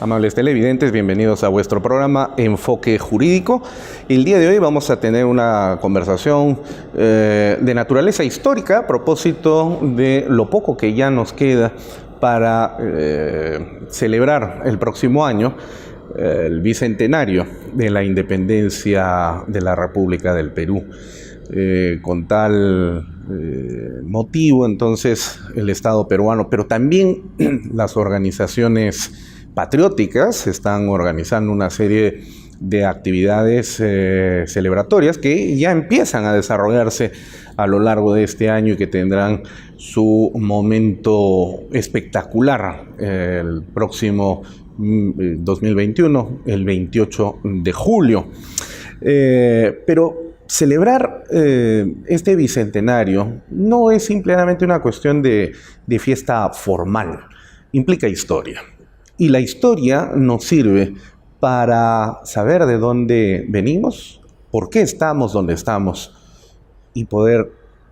Amables televidentes, bienvenidos a vuestro programa Enfoque Jurídico. El día de hoy vamos a tener una conversación de naturaleza histórica a propósito de lo poco que ya nos queda para celebrar el próximo año el bicentenario de la independencia de la República del Perú. Con tal motivo, entonces, el Estado peruano, pero también las organizaciones patrióticas están organizando una serie de actividades celebratorias que ya empiezan a desarrollarse a lo largo de este año y que tendrán su momento espectacular el próximo 2021, el 28 de julio. Pero celebrar este bicentenario no es simplemente una cuestión de fiesta formal, implica historia. Y la historia nos sirve para saber de dónde venimos, por qué estamos donde estamos y poder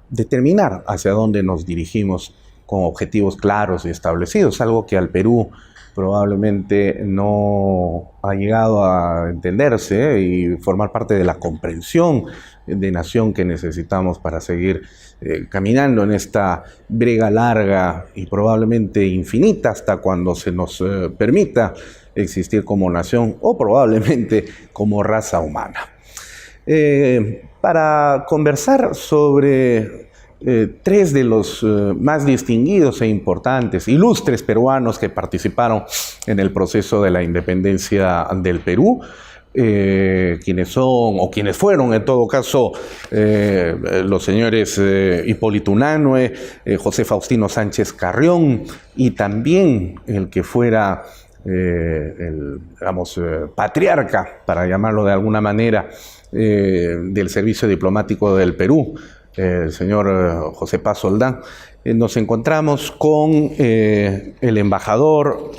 determinar hacia dónde nos dirigimos con objetivos claros y establecidos, algo que al Perú probablemente no ha llegado a entenderse y formar parte de la comprensión de nación que necesitamos para seguir caminando en esta brega larga y probablemente infinita hasta cuando se nos permita existir como nación o probablemente como raza humana. Para conversar sobre tres de los más distinguidos e importantes, ilustres peruanos que participaron en el proceso de la independencia del Perú, quienes son, o quienes fueron en todo caso, los señores Hipólito Unanue, José Faustino Sánchez Carrión, y también el que fuera patriarca, para llamarlo de alguna manera, del Servicio Diplomático del Perú, el señor José Paz Soldán. Nos encontramos con el embajador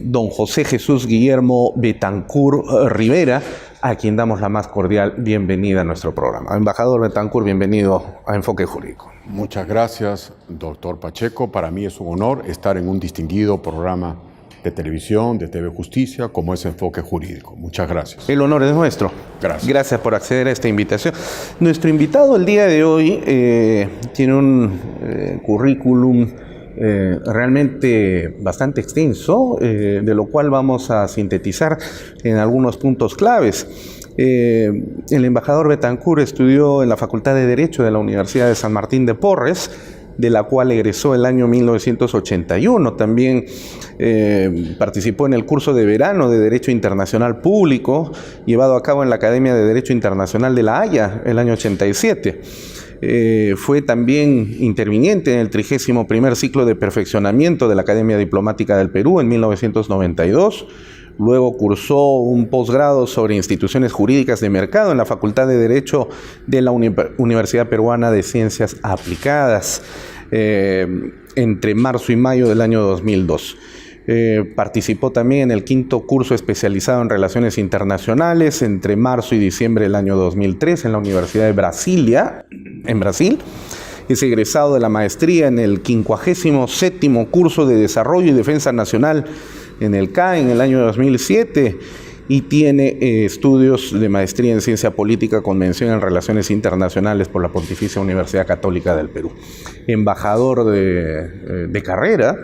don José Jesús Guillermo Betancur Rivera, a quien damos la más cordial bienvenida a nuestro programa. Embajador Betancur, bienvenido a Enfoque Jurídico. Muchas gracias, doctor Pacheco. Para mí es un honor estar en un distinguido programa de televisión, de TV Justicia, como es Enfoque Jurídico. Muchas gracias. El honor es nuestro. Gracias. Gracias por acceder a esta invitación. Nuestro invitado el día de hoy tiene un currículum realmente bastante extenso, de lo cual vamos a sintetizar en algunos puntos claves. El embajador Betancur estudió en la Facultad de Derecho de la Universidad de San Martín de Porres, de la cual egresó el año 1981. También participó en el curso de verano de Derecho Internacional Público, llevado a cabo en la Academia de Derecho Internacional de La Haya, el año 87. Fue también interviniente en el 31º ciclo de perfeccionamiento de la Academia Diplomática del Perú en 1992. Luego cursó un posgrado sobre instituciones jurídicas de mercado en la Facultad de Derecho de la Universidad Peruana de Ciencias Aplicadas entre marzo y mayo del año 2002. Participó también en el 5º curso especializado en Relaciones Internacionales entre marzo y diciembre del año 2003 en la Universidad de Brasilia, en Brasil. Es egresado de la maestría en el 57º curso de Desarrollo y Defensa Nacional en el CAE en el año 2007 y tiene estudios de maestría en Ciencia Política con mención en Relaciones Internacionales por la Pontificia Universidad Católica del Perú. Embajador de carrera,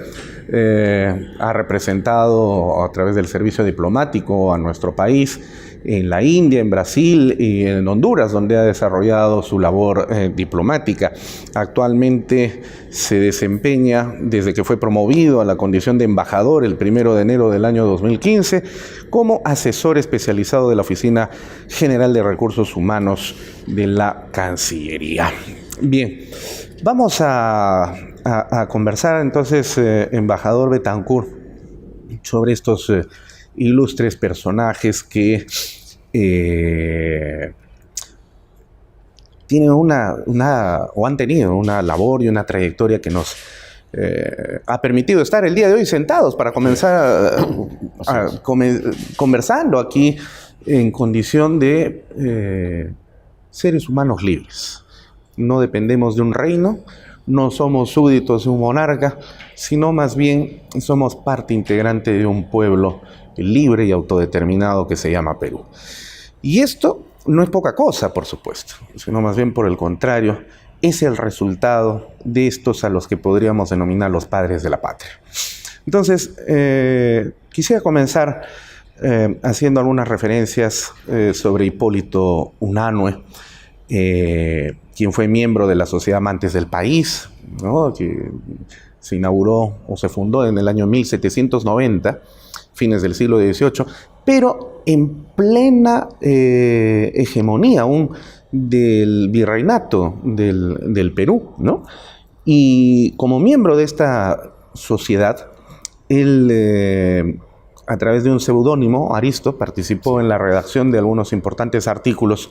ha representado a través del servicio diplomático a nuestro país en la India, en Brasil y en Honduras, donde ha desarrollado su labor diplomática. Actualmente se desempeña, desde que fue promovido a la condición de embajador el 1 de enero del año 2015, como asesor especializado de la Oficina General de Recursos Humanos de la Cancillería. Bien, vamos a conversar entonces, embajador Betancur, sobre estos ilustres personajes que tienen o han tenido una labor y una trayectoria que nos ha permitido estar el día de hoy sentados para comenzar conversando aquí en condición de seres humanos libres. No dependemos de un reino, no somos súbditos de un monarca, sino más bien somos parte integrante de un pueblo libre y autodeterminado que se llama Perú. Y esto no es poca cosa, por supuesto, sino más bien por el contrario, es el resultado de estos a los que podríamos denominar los padres de la patria. Entonces, quisiera comenzar haciendo algunas referencias sobre Hipólito Unanue, quien fue miembro de la Sociedad Amantes del País, ¿no?, que se inauguró o se fundó en el año 1790, fines del siglo XVIII, pero en plena hegemonía aún del virreinato del Perú, ¿no? Y como miembro de esta sociedad, él, a través de un seudónimo, Aristo, participó en la redacción de algunos importantes artículos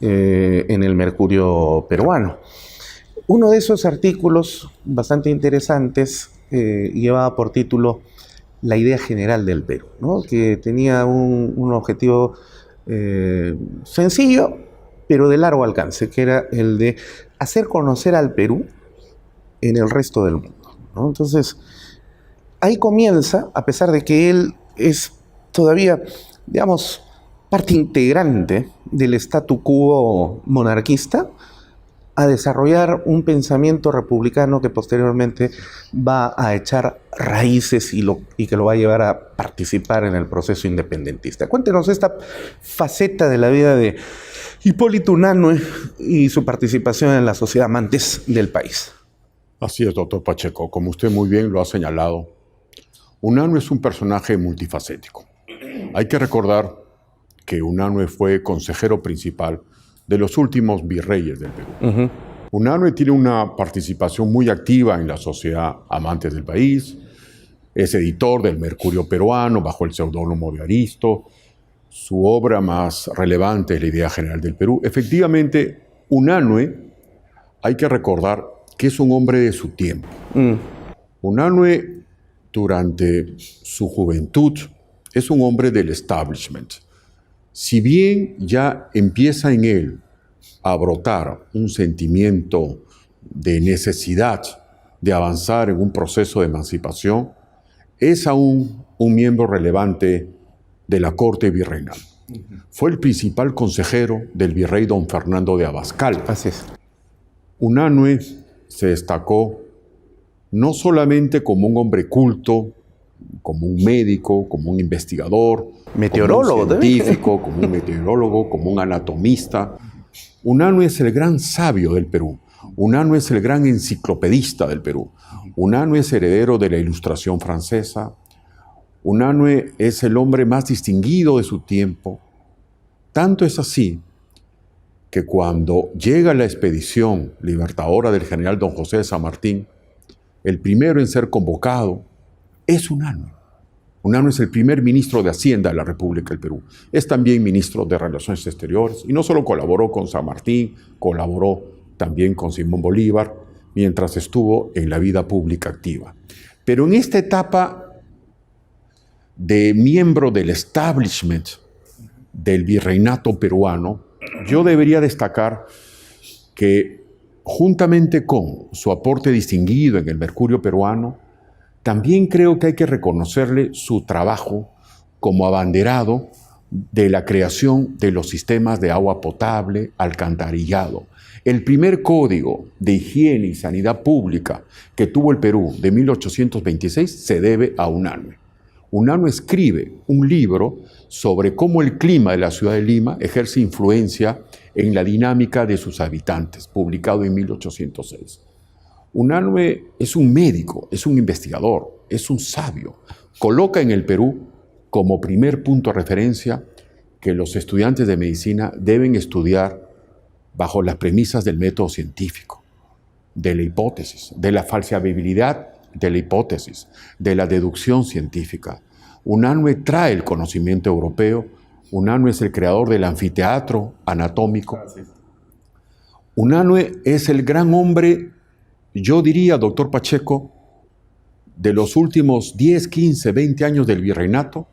en el Mercurio peruano. Uno de esos artículos, bastante interesantes, llevaba por título La idea general del Perú, ¿no?, que tenía un objetivo sencillo, pero de largo alcance, que era el de hacer conocer al Perú en el resto del mundo, ¿no? Entonces, ahí comienza, a pesar de que él es todavía, digamos, parte integrante del statu quo monarquista, a desarrollar un pensamiento republicano que posteriormente va a echar raíces y que lo va a llevar a participar en el proceso independentista. Cuéntenos esta faceta de la vida de Hipólito Unanue y su participación en la Sociedad Amantes del País. Así es, doctor Pacheco. Como usted muy bien lo ha señalado, Unanue es un personaje multifacético. Hay que recordar que Unanue fue consejero principal de los últimos virreyes del Perú. Unanue tiene una participación muy activa en la Sociedad Amantes del País, es editor del Mercurio peruano bajo el seudónimo de Aristo. Su obra más relevante es La idea general del Perú. Efectivamente, Unanue, hay que recordar que es un hombre de su tiempo. Unanue, durante su juventud, es un hombre del establishment. Si bien ya empieza en él a brotar un sentimiento de necesidad de avanzar en un proceso de emancipación, es aún un miembro relevante de la corte virreinal. Fue el principal consejero del virrey don Fernando de Abascal. Así es. Unanue se destacó no solamente como un hombre culto, como un médico, como un investigador, meteorólogo, como un científico, como un meteorólogo, como un anatomista. Unanue es el gran sabio del Perú. Unanue es el gran enciclopedista del Perú. Unanue es heredero de la Ilustración francesa. Unanue es el hombre más distinguido de su tiempo. Tanto es así que cuando llega la expedición libertadora del general don José de San Martín, el primero en ser convocado es Unanue. Unanue es el primer ministro de Hacienda de la República del Perú. Es también ministro de Relaciones Exteriores y no solo colaboró con San Martín, colaboró también con Simón Bolívar mientras estuvo en la vida pública activa. Pero en esta etapa de miembro del establishment del virreinato peruano, yo debería destacar que juntamente con su aporte distinguido en el Mercurio peruano, también creo que hay que reconocerle su trabajo como abanderado de la creación de los sistemas de agua potable, alcantarillado. El primer código de higiene y sanidad pública que tuvo el Perú de 1826 se debe a Unanue. Unanue escribe un libro sobre cómo el clima de la ciudad de Lima ejerce influencia en la dinámica de sus habitantes, publicado en 1806. Unanue es un médico, es un investigador, es un sabio. Coloca en el Perú como primer punto de referencia que los estudiantes de medicina deben estudiar bajo las premisas del método científico, de la hipótesis, de la falseabilidad de la hipótesis, de la deducción científica. Unanue trae el conocimiento europeo. Unanue es el creador del anfiteatro anatómico. Unanue es el gran hombre, yo diría, doctor Pacheco, de los últimos 10, 15, 20 años del virreinato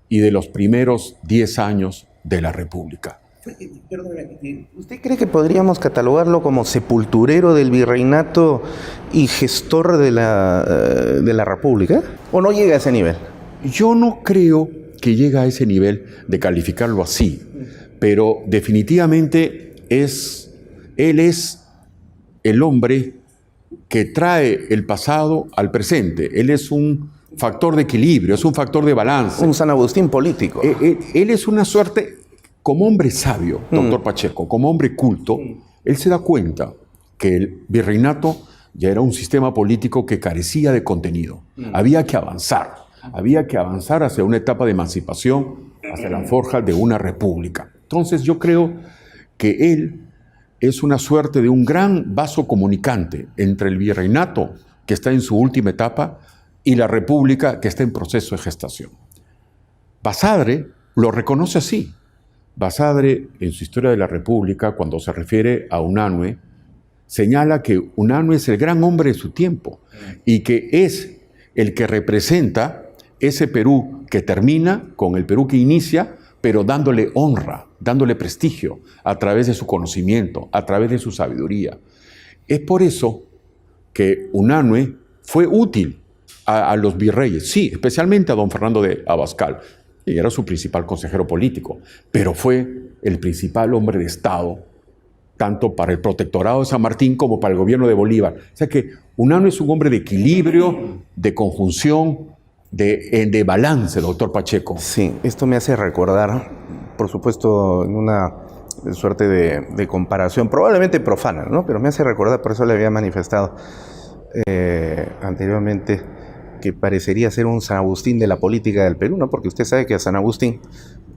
y de los primeros 10 años de la República. Perdóneme, ¿usted cree que podríamos catalogarlo como sepulturero del virreinato y gestor de la República? ¿O no llega a ese nivel? Yo no creo que llegue a ese nivel de calificarlo así, pero definitivamente él es el hombre que trae el pasado al presente. Él es un factor de equilibrio, es un factor de balance. Un San Agustín político. Él es una suerte, como hombre sabio, doctor Pacheco, como hombre culto, él se da cuenta que el virreinato ya era un sistema político que carecía de contenido. Había que avanzar hacia una etapa de emancipación, hacia la forja de una república. Entonces yo creo que él es una suerte de un gran vaso comunicante entre el virreinato, que está en su última etapa, y la república, que está en proceso de gestación. Basadre lo reconoce así. Basadre, en su historia de la república, cuando se refiere a Unanue, señala que Unanue es el gran hombre de su tiempo y que es el que representa ese Perú que termina con el Perú que inicia, pero dándole honra, dándole prestigio a través de su conocimiento, a través de su sabiduría. Es por eso que Unanue fue útil a los virreyes, sí, especialmente a don Fernando de Abascal, y era su principal consejero político, pero fue el principal hombre de Estado, tanto para el protectorado de San Martín como para el gobierno de Bolívar. O sea que Unanue es un hombre de equilibrio, de conjunción, de balance, doctor Pacheco. Sí, esto me hace recordar, por supuesto, en una suerte de comparación, probablemente profana, ¿no? Pero me hace recordar, por eso le había manifestado anteriormente, que parecería ser un San Agustín de la política del Perú, ¿no? Porque usted sabe que a San Agustín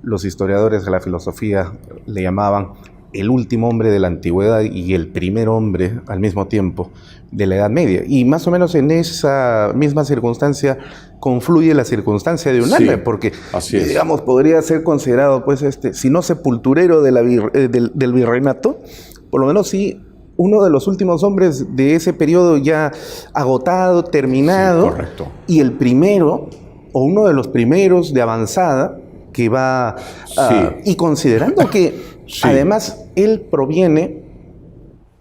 los historiadores de la filosofía le llamaban el último hombre de la antigüedad y el primer hombre al mismo tiempo de la Edad Media. Y más o menos en esa misma circunstancia confluye la circunstancia de Unanue, sí, porque, digamos, podría ser considerado, pues, si no sepulturero del virreinato, por lo menos sí uno de los últimos hombres de ese periodo ya agotado, terminado, sí, correcto. Y el primero, o uno de los primeros de avanzada, que va... y considerando que, sí, además, él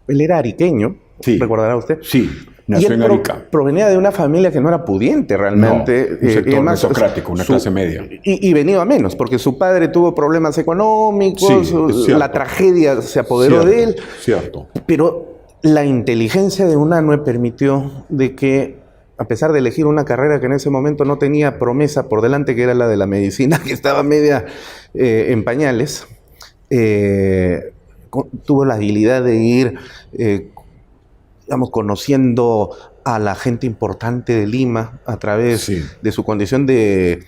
era ariqueño, sí, ¿recordará usted? Sí, nació en Arica. Provenía de una familia que no era pudiente realmente. No, un sector aristocrático, una clase media. Y venido a menos, porque su padre tuvo problemas económicos, sí, la tragedia se apoderó de él. Cierto. Pero la inteligencia de Unanue permitió de que, a pesar de elegir una carrera que en ese momento no tenía promesa por delante, que era la de la medicina, que estaba media en pañales, tuvo la habilidad de ir, digamos, conociendo a la gente importante de Lima a través, sí, de su condición de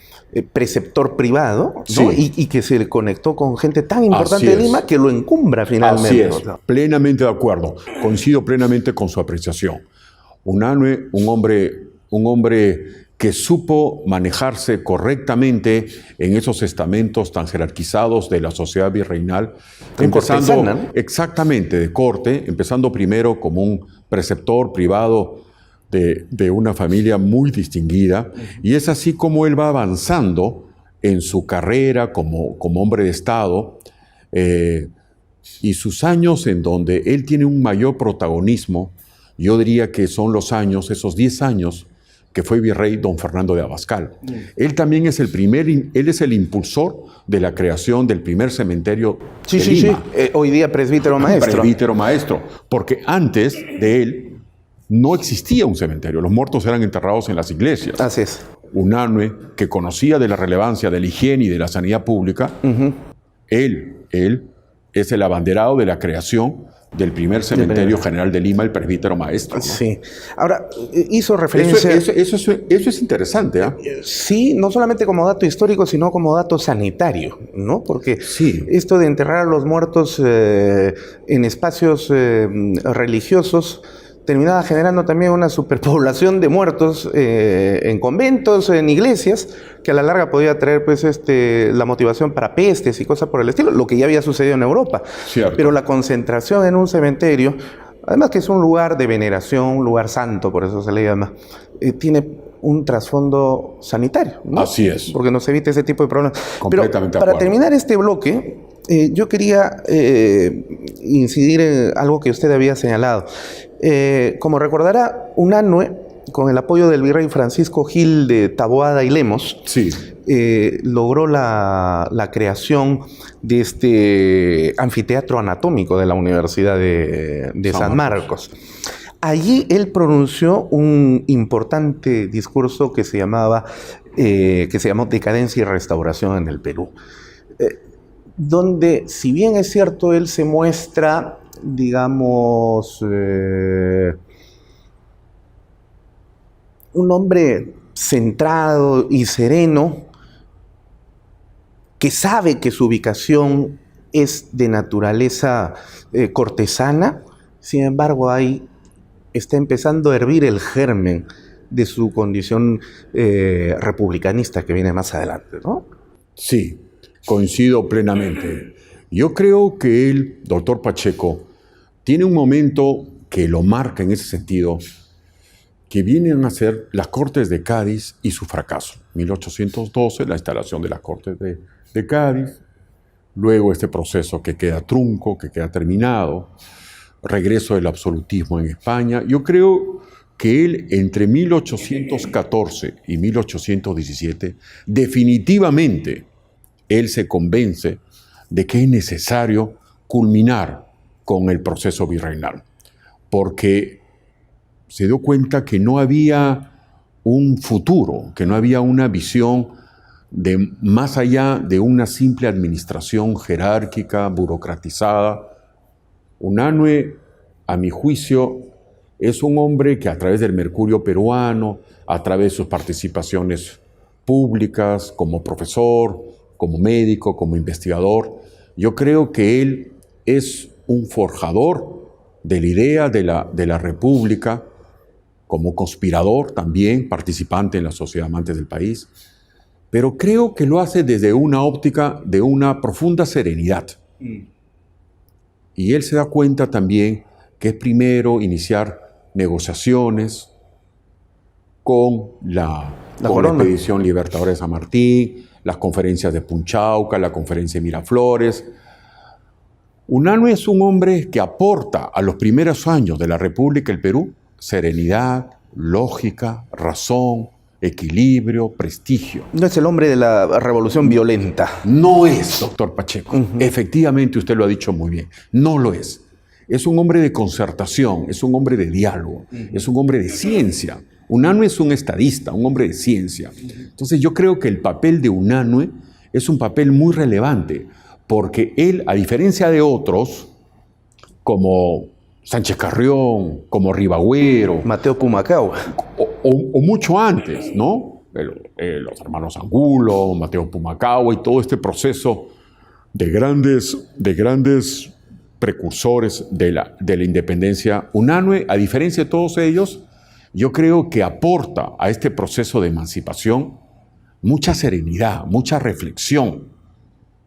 preceptor privado, ¿no? Sí. Y que se conectó con gente tan importante de Lima que lo encumbra finalmente. Así es, plenamente de acuerdo, coincido plenamente con su apreciación. Unanue, un hombre que supo manejarse correctamente en esos estamentos tan jerarquizados de la sociedad virreinal, empezando, ¿no? Exactamente, de corte, empezando primero como un preceptor privado de una familia muy distinguida, y es así como él va avanzando en su carrera como hombre de Estado, y sus años en donde él tiene un mayor protagonismo, yo diría que son los años, esos 10 años, que fue virrey don Fernando de Abascal. Él también es él es el impulsor de la creación del primer cementerio de Lima. Sí. Hoy día presbítero maestro. Presbítero maestro, porque antes de él no existía un cementerio, los muertos eran enterrados en las iglesias. Así es. Unanue, que conocía de la relevancia de la higiene y de la sanidad pública, él es el abanderado de la creación del primer cementerio general de Lima, el presbítero maestro, ¿no? Sí. Ahora, hizo referencia... Eso es interesante, ¿eh? Sí, no solamente como dato histórico, sino como dato sanitario, ¿no? Porque sí, esto de enterrar a los muertos en espacios religiosos terminaba generando también una superpoblación de muertos en conventos, en iglesias, que a la larga podía traer, pues, la motivación para pestes y cosas por el estilo, lo que ya había sucedido en Europa. Cierto. Pero la concentración en un cementerio, además que es un lugar de veneración, un lugar santo, por eso se le llama, tiene un trasfondo sanitario, ¿no? Así es. Porque nos evita ese tipo de problemas. Completamente. Pero para terminar este bloque, yo quería incidir en algo que usted había señalado. Como recordará, UNANUE, con el apoyo del virrey Francisco Gil de Taboada y Lemos, Sí. logró la creación de este anfiteatro anatómico de la Universidad de San Marcos. Allí él pronunció un importante discurso que se llamó Decadencia y Restauración en el Perú, donde, si bien es cierto, él se muestra, digamos, un hombre centrado y sereno, que sabe que su ubicación es de naturaleza cortesana. Sin embargo, ahí está empezando a hervir el germen de su condición republicanista que viene más adelante, ¿no? Sí, coincido plenamente. Yo creo que él, doctor Pacheco, tiene un momento que lo marca en ese sentido, que vienen a ser las Cortes de Cádiz y su fracaso. 1812, la instalación de las Cortes de Cádiz, luego este proceso que queda trunco, que queda terminado, regreso del absolutismo en España. Yo creo que él, entre 1814 y 1817, definitivamente él se convence de que es necesario culminar con el proceso virreinal, porque se dio cuenta que no había un futuro, que no había una visión de más allá de una simple administración jerárquica, burocratizada. UNANUE, a mi juicio, es un hombre que a través del Mercurio peruano, a través de sus participaciones públicas, como profesor, como médico, como investigador, yo creo que él es un forjador de la idea de la República, como conspirador también, participante en la Sociedad Amantes del País, pero creo que lo hace desde una óptica de una profunda serenidad. Y él se da cuenta también que es primero iniciar negociaciones con la expedición libertadora de San Martín, las conferencias de Punchauca, la conferencia de Miraflores. UNANUE es un hombre que aporta a los primeros años de la República del Perú serenidad, lógica, razón, equilibrio, prestigio. No es el hombre de la revolución violenta. No es, doctor Pacheco. Efectivamente, usted lo ha dicho muy bien. No lo es. Es un hombre de concertación, es un hombre de diálogo, es un hombre de ciencia. UNANUE es un estadista, un hombre de ciencia. Entonces yo creo que el papel de UNANUE es un papel muy relevante, porque él, a diferencia de otros, como Sánchez Carrión, como Ribagüero, Mateo Pumacahua, o mucho antes, ¿no? Los hermanos Angulo, Mateo Pumacahua y todo este proceso de grandes precursores de la independencia. UNANUE, a diferencia de todos ellos, yo creo que aporta a este proceso de emancipación mucha serenidad, mucha reflexión,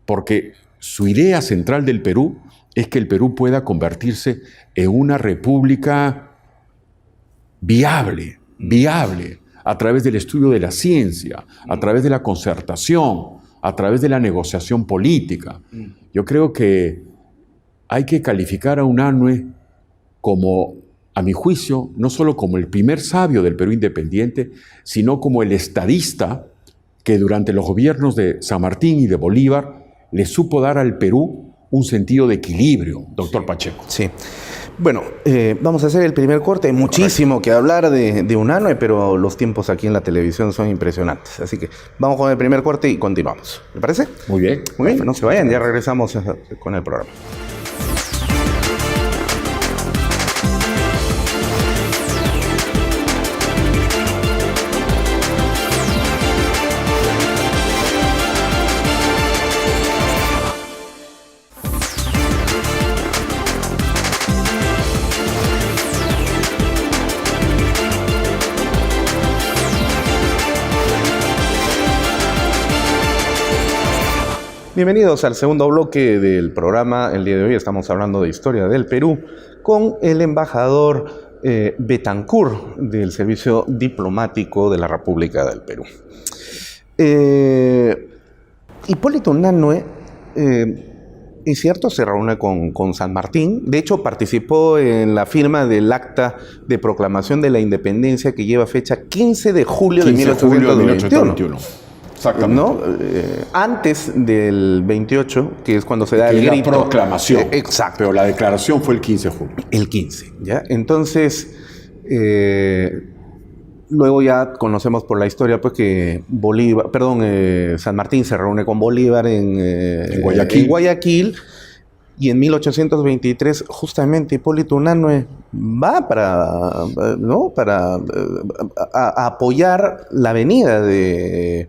porque su idea central del Perú es que el Perú pueda convertirse en una república viable, a través del estudio de la ciencia, a través de la concertación, a través de la negociación política. Yo creo que hay que calificar a UNANUE como, a mi juicio, no solo como el primer sabio del Perú independiente, sino como el estadista que durante los gobiernos de San Martín y de Bolívar le supo dar al Perú un sentido de equilibrio, doctor Pacheco. Sí. Bueno, vamos a hacer el primer corte. Hay muchísimo que hablar de UNANUE, pero los tiempos aquí en la televisión son impresionantes. Así que vamos con el primer corte y continuamos. ¿Le parece? Muy bien. Muy bien, no se vayan, ya regresamos con el programa. Bienvenidos al segundo bloque del programa. El día de hoy estamos hablando de historia del Perú con el embajador Bethancourt del Servicio Diplomático de la República del Perú. Hipólito Unanue Es cierto, se reúne con San Martín. De hecho, participó en la firma del acta de proclamación de la independencia que lleva fecha 15 de julio de 1821. Exactamente. ¿No? Antes del 28, que es cuando se da el grito. La proclamación. Exacto. Pero la declaración fue el 15 de julio. El 15, ¿ya? Entonces, luego ya conocemos por la historia pues que San Martín se reúne con Bolívar en Guayaquil, y en 1823 justamente Hipólito Unanue va para apoyar la venida de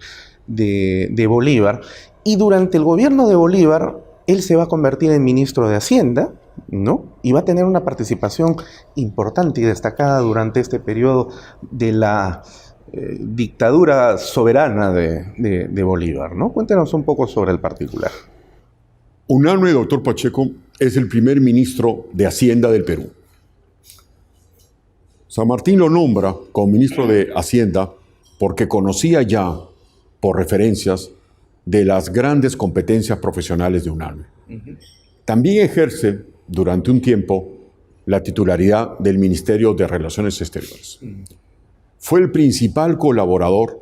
Bolívar, y durante el gobierno de Bolívar él se va a convertir en ministro de Hacienda, ¿no? Y va a tener una participación importante y destacada durante este periodo de la dictadura soberana de Bolívar, ¿no? Cuéntenos un poco sobre el particular. Unanue, doctor Pacheco, es el primer ministro de Hacienda del Perú. San Martín lo nombra como ministro de Hacienda porque conocía ya, por referencias, de las grandes competencias profesionales de Unanue. También ejerce durante un tiempo la titularidad del Ministerio de Relaciones Exteriores. Fue el principal colaborador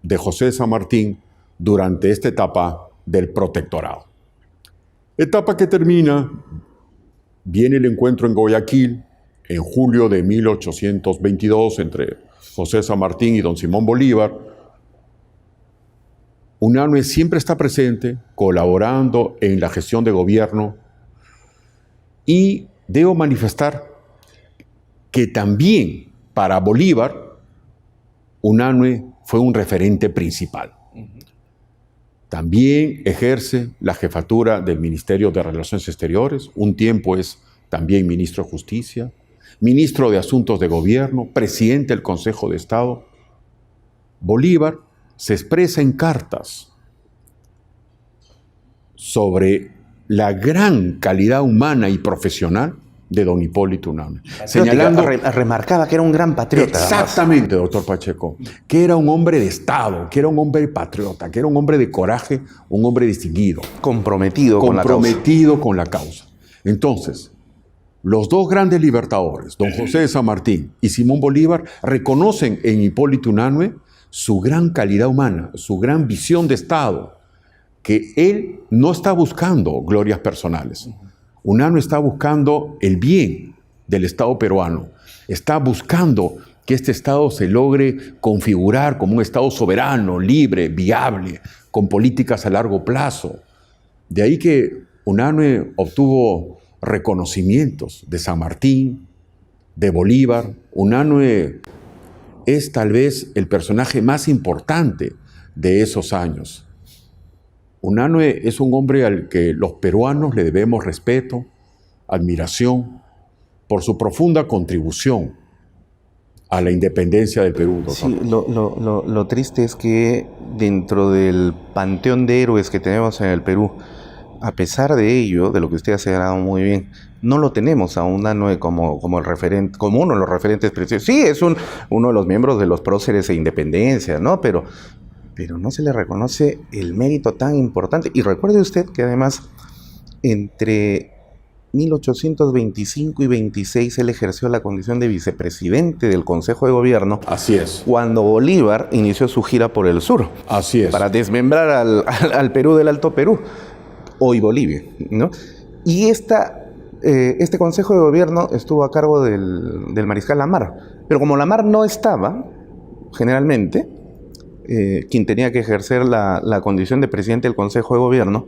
de José de San Martín durante esta etapa del protectorado. Etapa que termina, viene el encuentro en Guayaquil en julio de 1822 entre José de San Martín y don Simón Bolívar. Unanue siempre está presente, colaborando en la gestión de gobierno, y debo manifestar que también para Bolívar, Unanue fue un referente principal. También ejerce la jefatura del Ministerio de Relaciones Exteriores, un tiempo es también ministro de Justicia, ministro de Asuntos de Gobierno, presidente del Consejo de Estado. Bolívar se expresa en cartas sobre la gran calidad humana y profesional de don Hipólito Unanue. Señalando, remarcaba que era un gran patriota. Exactamente, doctor Pacheco. Que era un hombre de Estado, que era un hombre patriota, que era un hombre de coraje, un hombre distinguido. Comprometido con la causa. Entonces, los dos grandes libertadores, don José de San Martín y Simón Bolívar, reconocen en Hipólito Unanue su gran calidad humana, su gran visión de Estado, que él no está buscando glorias personales. Unanue está buscando el bien del Estado peruano, está buscando que este Estado se logre configurar como un Estado soberano, libre, viable, con políticas a largo plazo. De ahí que Unanue obtuvo reconocimientos de San Martín, de Bolívar. Unanue es tal vez el personaje más importante de esos años. Unanue es un hombre al que los peruanos le debemos respeto, admiración, por su profunda contribución a la independencia del Perú. Doctor. Sí, lo triste es que dentro del panteón de héroes que tenemos en el Perú, a pesar de ello, de lo que usted ha señalado muy bien, no lo tenemos a Unanue como el referente, como uno de los referentes preciosos. Sí, es uno de los miembros de los próceres de independencia, ¿no? Pero no se le reconoce el mérito tan importante. Y recuerde usted que además, entre 1825 y 26, él ejerció la condición de vicepresidente del Consejo de Gobierno. Así es. Cuando Bolívar inició su gira por el sur. Así es. Para desmembrar al Perú del Alto Perú, hoy Bolivia, ¿no? Y este Consejo de Gobierno estuvo a cargo del mariscal Lamar. Pero como Lamar no estaba, generalmente, quien tenía que ejercer la condición de presidente del Consejo de Gobierno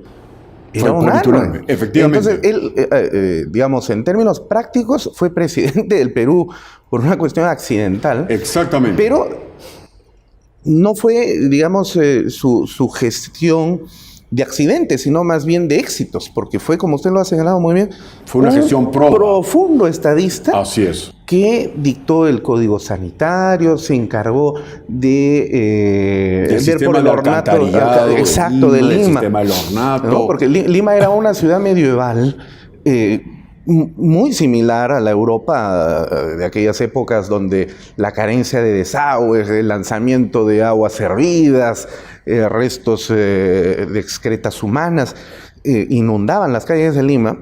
era Unanue. Efectivamente. Entonces, él, digamos, en términos prácticos, fue presidente del Perú por una cuestión accidental. Exactamente. Pero no fue, digamos, su gestión de accidentes, sino más bien de éxitos, porque fue, como usted lo ha señalado muy bien, fue una gestión profundo estadista. Así es. Que dictó el código sanitario, se encargó de ver por el ornato, exacto, de Lima. El sistema del ornato. ¿No? Porque Lima era una ciudad medieval muy similar a la Europa de aquellas épocas, donde la carencia de desagües, el lanzamiento de aguas servidas, restos de excretas humanas, inundaban las calles de Lima,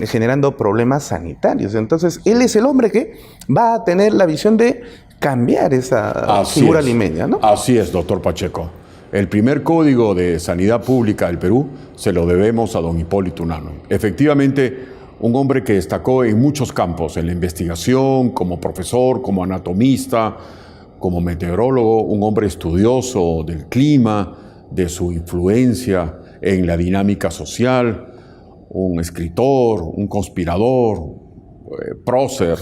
generando problemas sanitarios. Entonces, él es el hombre que va a tener la visión de cambiar esa figura limeña, ¿no? Así es, doctor Pacheco. El primer código de sanidad pública del Perú se lo debemos a don Hipólito Unanue. Efectivamente, un hombre que destacó en muchos campos, en la investigación, como profesor, como anatomista, como meteorólogo, un hombre estudioso del clima, de su influencia en la dinámica social, un escritor, un conspirador, prócer.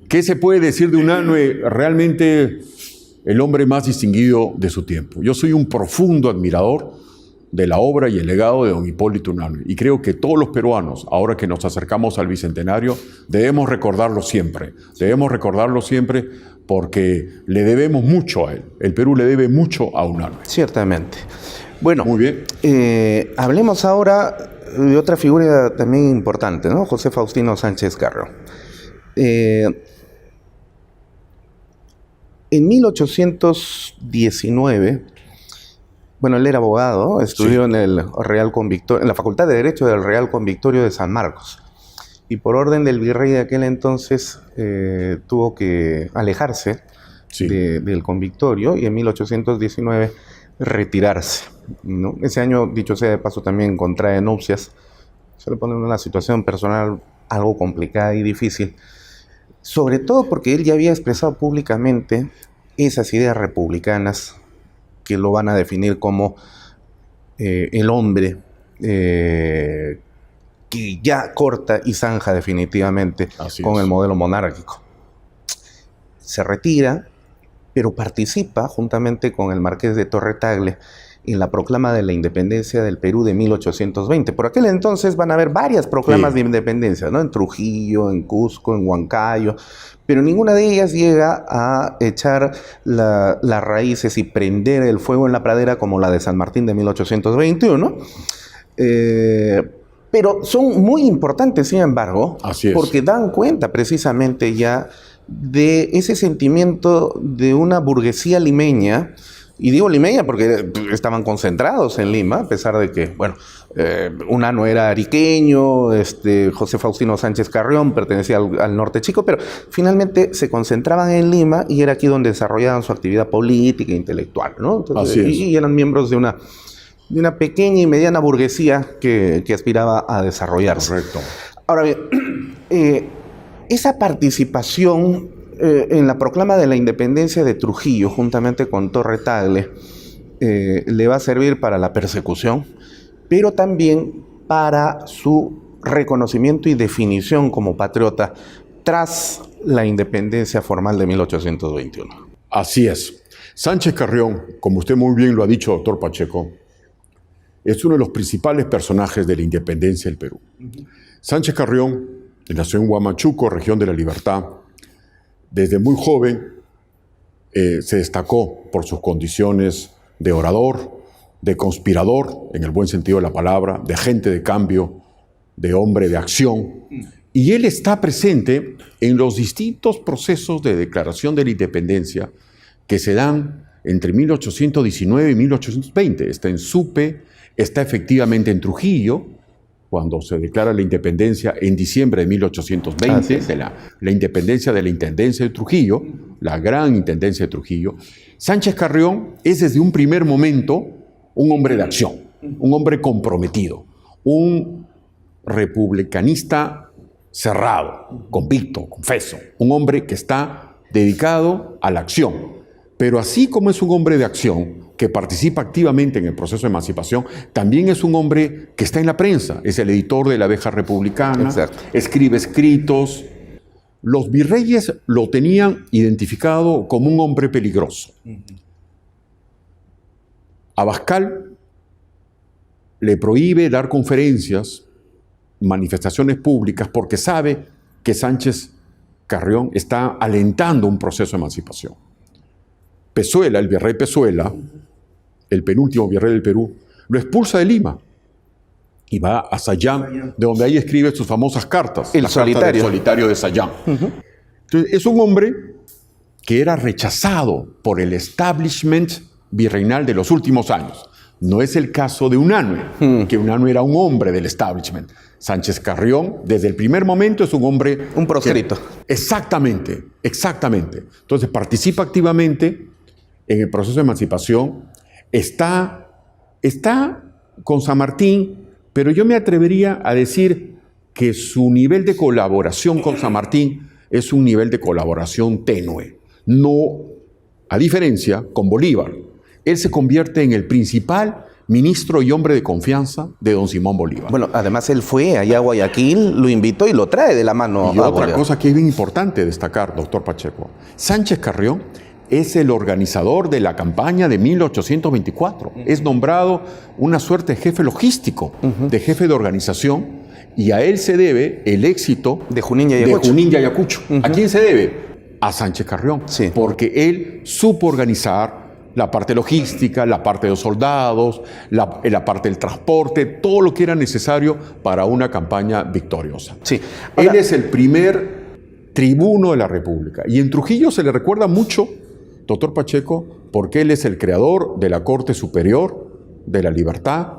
¿Qué se puede decir de Unanue? Realmente el hombre más distinguido de su tiempo. Yo soy un profundo admirador de la obra y el legado de don Hipólito Unanue. Y creo que todos los peruanos, ahora que nos acercamos al Bicentenario, debemos recordarlo siempre. Debemos recordarlo siempre porque le debemos mucho a él. El Perú le debe mucho a Unanue. Ciertamente. Bueno, muy bien. Hablemos ahora de otra figura también importante, ¿no? José Faustino Sánchez Carrión. En 1819, bueno, él era abogado, estudió en el en la Facultad de Derecho del Real Convictorio de San Marcos. Y por orden del virrey de aquel entonces tuvo que alejarse del convictorio y en 1819 retirarse, ¿no? Ese año, dicho sea de paso, también contrae nupcias. Se le pone en una situación personal algo complicada y difícil. Sobre todo porque él ya había expresado públicamente esas ideas republicanas que lo van a definir como el hombre que ya corta y zanja definitivamente con el modelo monárquico. Se retira, pero participa juntamente con el marqués de Torre Tagle en la proclama de la independencia del Perú de 1820. Por aquel entonces van a haber varias proclamas de independencia, ¿no? En Trujillo, en Cusco, en Huancayo, pero ninguna de ellas llega a echar las raíces y prender el fuego en la pradera como la de San Martín de 1821. Pero son muy importantes, sin embargo, porque dan cuenta precisamente ya de ese sentimiento de una burguesía limeña. Y digo limeña porque estaban concentrados en Lima, a pesar de que, bueno, Unanue era ariqueño, José Faustino Sánchez Carrión pertenecía al norte chico, pero finalmente se concentraban en Lima y era aquí donde desarrollaban su actividad política e intelectual, ¿no? Entonces, y eran miembros de una pequeña y mediana burguesía que aspiraba a desarrollarse. Correcto. Ahora bien, esa participación en la proclama de la independencia de Trujillo, juntamente con Torre Tagle, le va a servir para la persecución, pero también para su reconocimiento y definición como patriota tras la independencia formal de 1821. Así es. Sánchez Carrión, como usted muy bien lo ha dicho, doctor Pacheco, es uno de los principales personajes de la independencia del Perú. Sánchez Carrión nació en Huamachuco, región de La Libertad. Desde muy joven se destacó por sus condiciones de orador, de conspirador, en el buen sentido de la palabra, de agente de cambio, de hombre de acción. Y él está presente en los distintos procesos de declaración de la independencia que se dan entre 1819 y 1820. Está en Supe, está efectivamente en Trujillo, cuando se declara la independencia en diciembre de 1820, de la independencia de la Intendencia de Trujillo, la gran Intendencia de Trujillo. Sánchez Carrión es desde un primer momento un hombre de acción, un hombre comprometido, un republicanista cerrado, convicto, confeso, un hombre que está dedicado a la acción. Pero así como es un hombre de acción, que participa activamente en el proceso de emancipación, también es un hombre que está en la prensa, es el editor de La Abeja Republicana, escribe escritos. Los virreyes lo tenían identificado como un hombre peligroso. Abascal le prohíbe dar conferencias, manifestaciones públicas, porque sabe que Sánchez Carrión está alentando un proceso de emancipación. Pezuela, el virrey Pezuela, el penúltimo virrey del Perú, lo expulsa de Lima y va a Sayán, de donde ahí escribe sus famosas cartas. El solitario. El solitario de Sayán. Entonces, es un hombre que era rechazado por el establishment virreinal de los últimos años. No es el caso de Unanue, que Unanue era un hombre del establishment. Sánchez Carrión, desde el primer momento, es un hombre... Un proscrito. Exactamente, exactamente. Entonces participa activamente en el proceso de emancipación, está con San Martín, pero yo me atrevería a decir que su nivel de colaboración con San Martín es un nivel de colaboración tenue. No, a diferencia con Bolívar, él se convierte en el principal ministro y hombre de confianza de don Simón Bolívar. Bueno, además él fue allá a Guayaquil, lo invitó y lo trae de la mano. Y otra cosa que es bien importante destacar, doctor Pacheco, Sánchez Carrión es el organizador de la campaña de 1824. Es nombrado una suerte de jefe logístico, de jefe de organización, y a él se debe el éxito de Junín y Ayacucho. ¿A quién se debe? A Sánchez Carrión, sí. Porque él supo organizar la parte logística, la parte de los soldados, la parte del transporte, todo lo que era necesario para una campaña victoriosa. Sí. Él es el primer tribuno de la República. Y en Trujillo se le recuerda mucho, doctor Pacheco, porque él es el creador de la Corte Superior de la Libertad,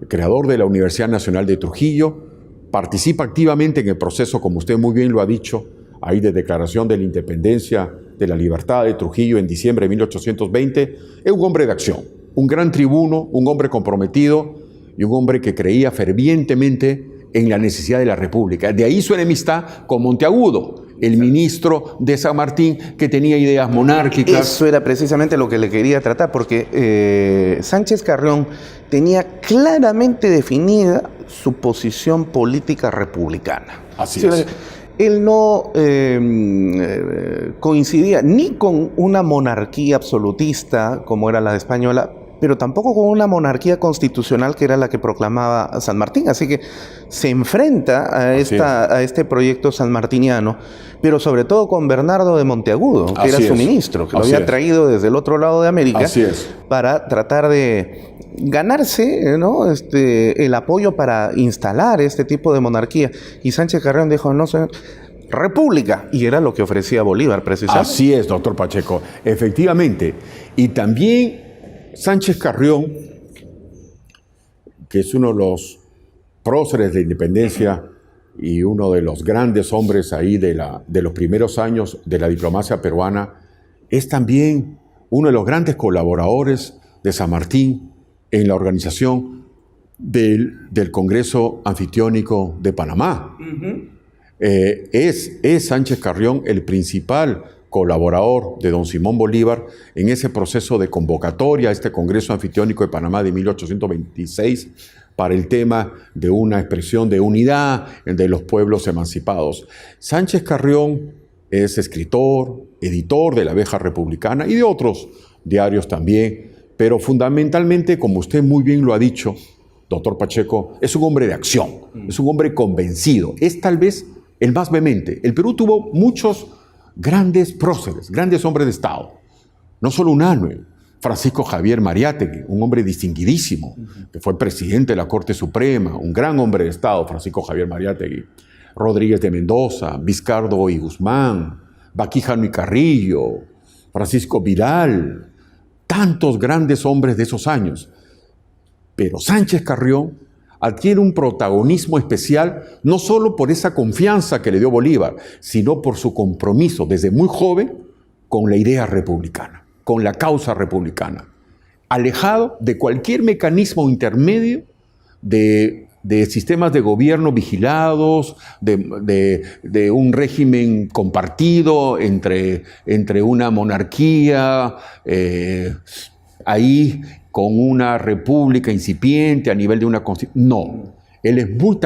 el creador de la Universidad Nacional de Trujillo, participa activamente en el proceso, como usted muy bien lo ha dicho, ahí de declaración de la independencia, de la libertad de Trujillo en diciembre de 1820, es un hombre de acción, un gran tribuno, un hombre comprometido y un hombre que creía fervientemente en la necesidad de la República. De ahí su enemistad con Monteagudo, el ministro de San Martín, que tenía ideas monárquicas. Eso era precisamente lo que le quería tratar, porque Sánchez Carrión tenía claramente definida su posición política republicana. Así es. Él no coincidía ni con una monarquía absolutista como era la de española, pero tampoco con una monarquía constitucional que era la que proclamaba San Martín. Así que se enfrenta a este proyecto sanmartiniano, pero sobre todo con Bernardo de Monteagudo, que era su ministro, que lo había traído desde el otro lado de América para tratar de ganarse, ¿no?, el apoyo para instalar este tipo de monarquía. Y Sánchez Carrión dijo, no, señor, república. Y era lo que ofrecía Bolívar, precisamente. Así es, doctor Pacheco. Efectivamente. Y también Sánchez Carrión, que es uno de los próceres de la independencia y uno de los grandes hombres ahí de los primeros años de la diplomacia peruana, es también uno de los grandes colaboradores de San Martín en la organización del Congreso Anfictiónico de Panamá. Es Sánchez Carrión el principal colaborador de don Simón Bolívar en ese proceso de convocatoria a este Congreso Anfictiónico de Panamá de 1826 para el tema de una expresión de unidad de los pueblos emancipados. Sánchez Carrión es escritor, editor de La Abeja Republicana y de otros diarios también, pero fundamentalmente, como usted muy bien lo ha dicho, doctor Pacheco, es un hombre de acción, es un hombre convencido, es tal vez el más vehemente. El Perú tuvo muchos grandes próceres, grandes hombres de Estado, no solo Unanue, Francisco Javier Mariátegui, un hombre distinguidísimo, que fue presidente de la Corte Suprema, un gran hombre de Estado, Francisco Javier Mariátegui, Rodríguez de Mendoza, Vizcardo y Guzmán, Baquijano y Carrillo, Francisco Vidal, tantos grandes hombres de esos años. Pero Sánchez Carrión adquiere un protagonismo especial no solo por esa confianza que le dio Bolívar, sino por su compromiso desde muy joven con la idea republicana, con la causa republicana, alejado de cualquier mecanismo intermedio de sistemas de gobierno vigilados, de un régimen compartido entre una monarquía, ahí con una república incipiente a nivel de una constitución. No, él es muy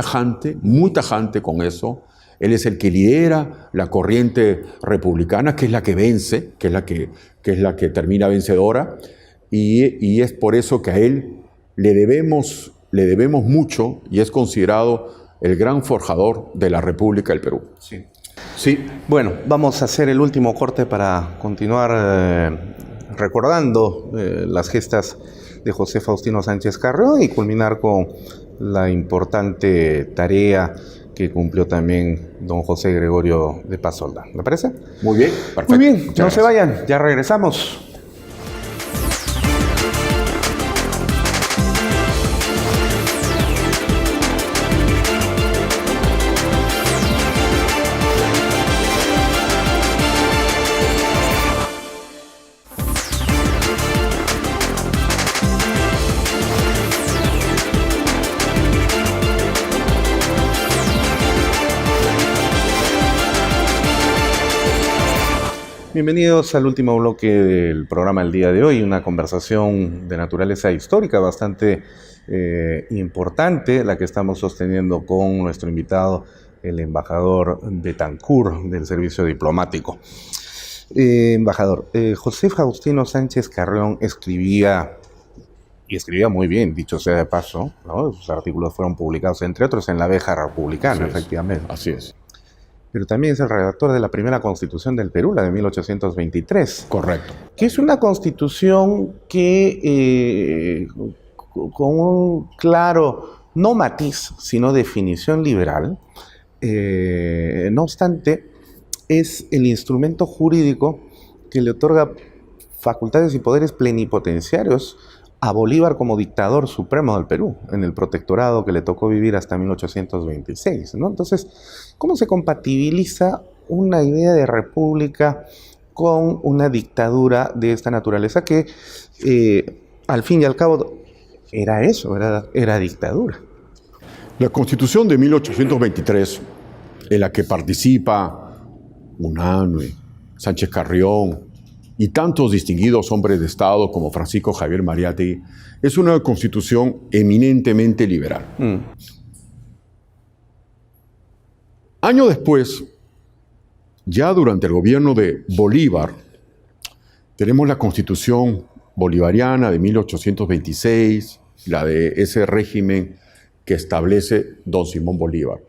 tajante con eso. Él es el que lidera la corriente republicana, que es la que vence, que es la que termina vencedora, y es por eso que a él le debemos mucho y es considerado el gran forjador de la República del Perú. Sí. Bueno, vamos a hacer el último corte para continuar recordando las gestas de José Faustino Sánchez Carrión y culminar con la importante tarea que cumplió también don José Gregorio de Paz Soldán. ¿Le parece? Muy bien, perfecto. Muy bien, no se vayan, ya regresamos. Bienvenidos al último bloque del programa del día de hoy, una conversación de naturaleza histórica bastante importante, la que estamos sosteniendo con nuestro invitado, el embajador Bethancourt del Servicio Diplomático. Embajador, José Faustino Sánchez Carrión escribía muy bien, dicho sea de paso, ¿no? Sus artículos fueron publicados, entre otros, en La Abeja Republicana, efectivamente. Así es. Pero también es el redactor de la primera Constitución del Perú, la de 1823. Correcto. Que es una constitución que, con un claro, no matiz, sino definición liberal, no obstante, es el instrumento jurídico que le otorga facultades y poderes plenipotenciarios a Bolívar como dictador supremo del Perú, en el protectorado que le tocó vivir hasta 1826, ¿no? Entonces, ¿cómo se compatibiliza una idea de república con una dictadura de esta naturaleza que, al fin y al cabo, era eso, era dictadura? La Constitución de 1823, en la que participa Unanue, Sánchez Carrión y tantos distinguidos hombres de Estado como Francisco Javier Mariátegui, es una constitución eminentemente liberal. Años después, ya durante el gobierno de Bolívar, tenemos la Constitución bolivariana de 1826, la de ese régimen que establece don Simón Bolívar.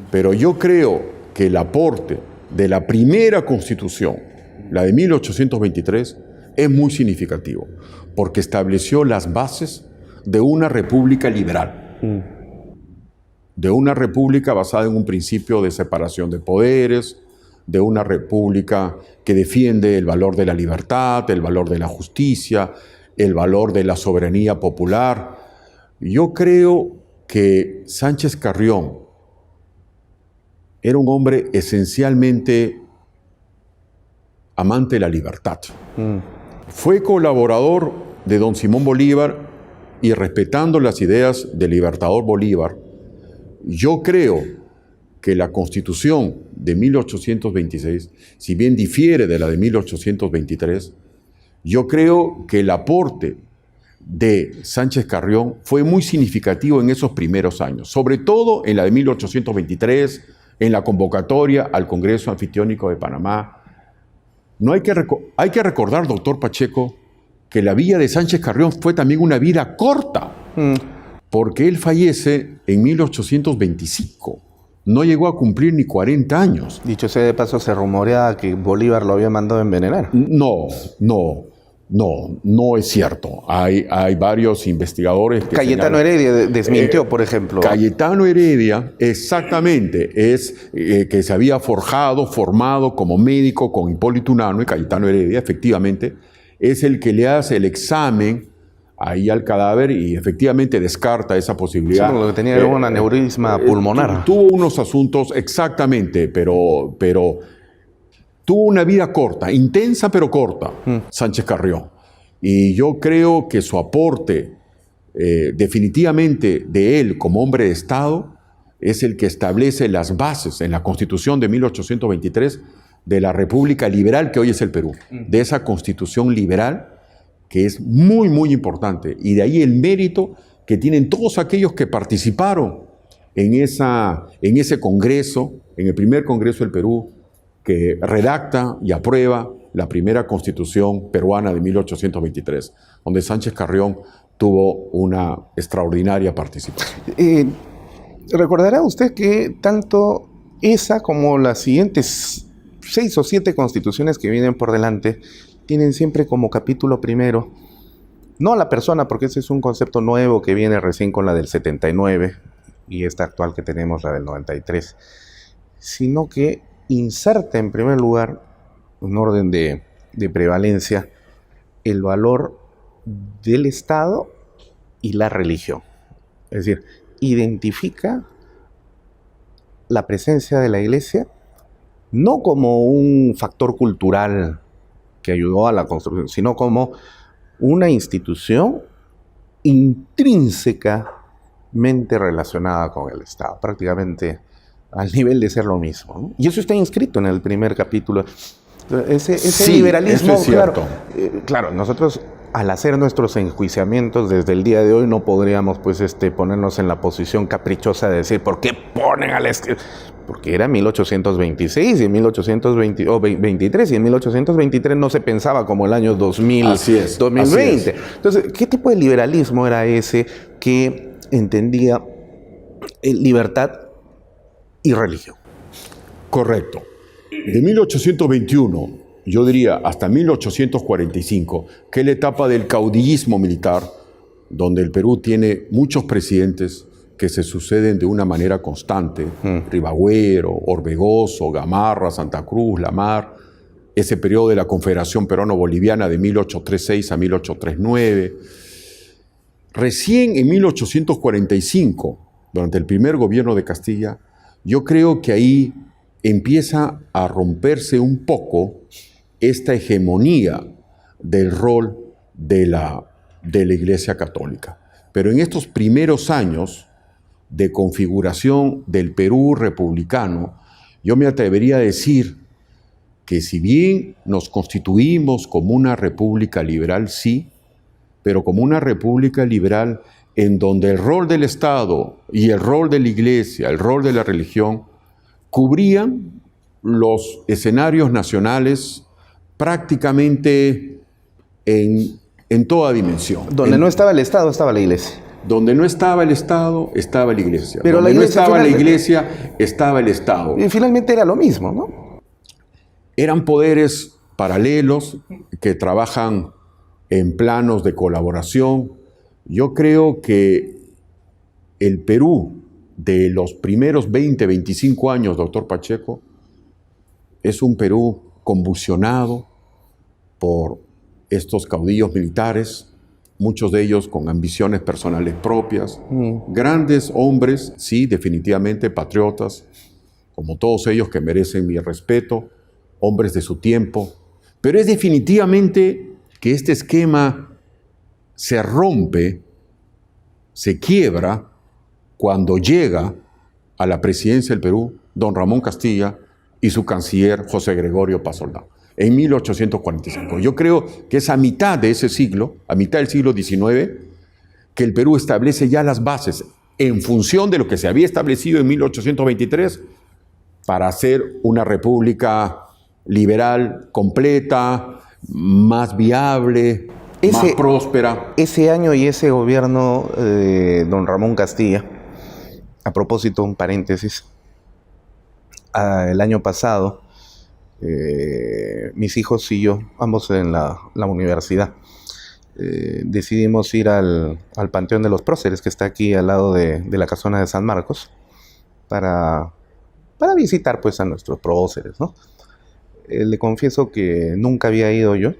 Pero yo creo que el aporte de la primera Constitución, la de 1823, es muy significativo, porque estableció las bases de una república liberal, de una república basada en un principio de separación de poderes, de una república que defiende el valor de la libertad, el valor de la justicia, el valor de la soberanía popular. Yo creo que Sánchez Carrión era un hombre esencialmente amante de la libertad. Fue colaborador de don Simón Bolívar y, respetando las ideas del libertador Bolívar, yo creo que la Constitución de 1826, si bien difiere de la de 1823, yo creo que el aporte de Sánchez Carrión fue muy significativo en esos primeros años, sobre todo en la de 1823, en la convocatoria al Congreso Anfitriónico de Panamá. No hay que recordar, doctor Pacheco, que la vida de Sánchez Carrión fue también una vida corta, porque él fallece en 1825. No llegó a cumplir ni 40 años. Dicho sea de paso, se rumoreaba que Bolívar lo había mandado a envenenar. No es cierto. Hay varios investigadores que Cayetano Heredia desmintió, por ejemplo. Cayetano Heredia, exactamente, es que se había formado como médico con Hipólito Unanue. Cayetano Heredia, efectivamente, es el que le hace el examen ahí al cadáver y efectivamente descarta esa posibilidad. Sí, lo que tenía era un aneurisma pulmonar. Tuvo unos asuntos, exactamente, pero tuvo una vida corta, intensa pero corta, Sánchez Carrión. Y yo creo que su aporte definitivamente de él como hombre de Estado es el que establece las bases en la Constitución de 1823 de la República Liberal que hoy es el Perú, de esa Constitución liberal que es muy, muy importante. Y de ahí el mérito que tienen todos aquellos que participaron en ese Congreso, en el primer Congreso del Perú, que redacta y aprueba la primera Constitución peruana de 1823, donde Sánchez Carrión tuvo una extraordinaria participación. Recordará usted que tanto esa como las siguientes 6 o 7 constituciones que vienen por delante tienen siempre como capítulo primero, no a la persona, porque ese es un concepto nuevo que viene recién con la del 79 y esta actual que tenemos, la del 93, sino que inserta en primer lugar, en orden de prevalencia, el valor del Estado y la religión. Es decir, identifica la presencia de la Iglesia no como un factor cultural que ayudó a la construcción, sino como una institución intrínsecamente relacionada con el Estado, prácticamente al nivel de ser lo mismo, ¿no? Y eso está inscrito en el primer capítulo. Ese Sí, liberalismo, eso es claro, cierto. claro, nosotros al hacer nuestros enjuiciamientos desde el día de hoy no podríamos pues ponernos en la posición caprichosa de decir ¿por qué ponen a la izquierda? Porque era 1826 y en 1823 y en 1823 no se pensaba como el año 2000, Así es, 2020. así es. Entonces, ¿qué tipo de liberalismo era ese que entendía libertad y religión? Correcto. De 1821, yo diría hasta 1845, que es la etapa del caudillismo militar, donde el Perú tiene muchos presidentes que se suceden de una manera constante, Ribagüero, Orbegoso, Gamarra, Santa Cruz, Lamar, ese periodo de la Confederación Peruano-Boliviana de 1836 a 1839. Recién en 1845, durante el primer gobierno de Castilla, yo creo que ahí empieza a romperse un poco esta hegemonía del rol de la Iglesia Católica. Pero en estos primeros años de configuración del Perú republicano, yo me atrevería a decir que si bien nos constituimos como una república liberal, sí, pero como una república liberal en donde el rol del Estado y el rol de la Iglesia, el rol de la religión, cubrían los escenarios nacionales prácticamente en toda dimensión. Donde no estaba el Estado, estaba la Iglesia. Donde no estaba el Estado, estaba la Iglesia. Pero donde la Iglesia no estaba la finalmente... Iglesia, estaba el Estado. Y finalmente era lo mismo, ¿no? Eran poderes paralelos que trabajan en planos de colaboración. Yo creo que el Perú de los primeros 20, 25 años, doctor Pacheco, es un Perú convulsionado por estos caudillos militares, muchos de ellos con ambiciones personales propias, grandes hombres, sí, definitivamente patriotas, como todos ellos que merecen mi respeto, hombres de su tiempo, pero es definitivamente que este esquema se rompe, se quiebra, cuando llega a la presidencia del Perú don Ramón Castilla y su canciller José Gregorio Paz Soldán, en 1845. Yo creo que es a mitad de ese siglo, a mitad del siglo XIX, que el Perú establece ya las bases en función de lo que se había establecido en 1823 para hacer una república liberal completa, más viable, más próspera. Ese año y ese gobierno de don Ramón Castilla, a propósito, un paréntesis, el año pasado, mis hijos y yo, ambos en la universidad, decidimos ir al Panteón de los Próceres, que está aquí al lado de la casona de San Marcos, para visitar pues a nuestros próceres, ¿no? Le confieso que nunca había ido yo,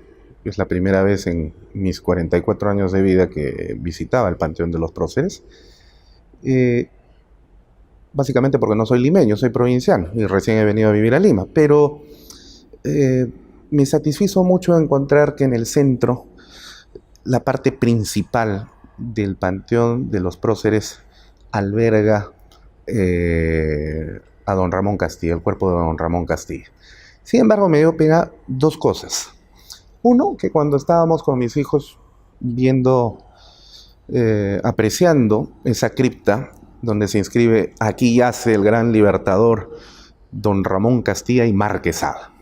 es la primera vez en mis 44 años de vida que visitaba el Panteón de los Próceres. Básicamente porque no soy limeño, soy provinciano y recién he venido a vivir a Lima, pero me satisfizo mucho encontrar que en el centro, la parte principal del Panteón de los Próceres alberga a don Ramón Castilla, el cuerpo de don Ramón Castilla. Sin embargo, me dio pena dos cosas. Uno, que cuando estábamos con mis hijos viendo, apreciando esa cripta, donde se inscribe "Aquí yace el gran libertador don Ramón Castilla y Marquesada".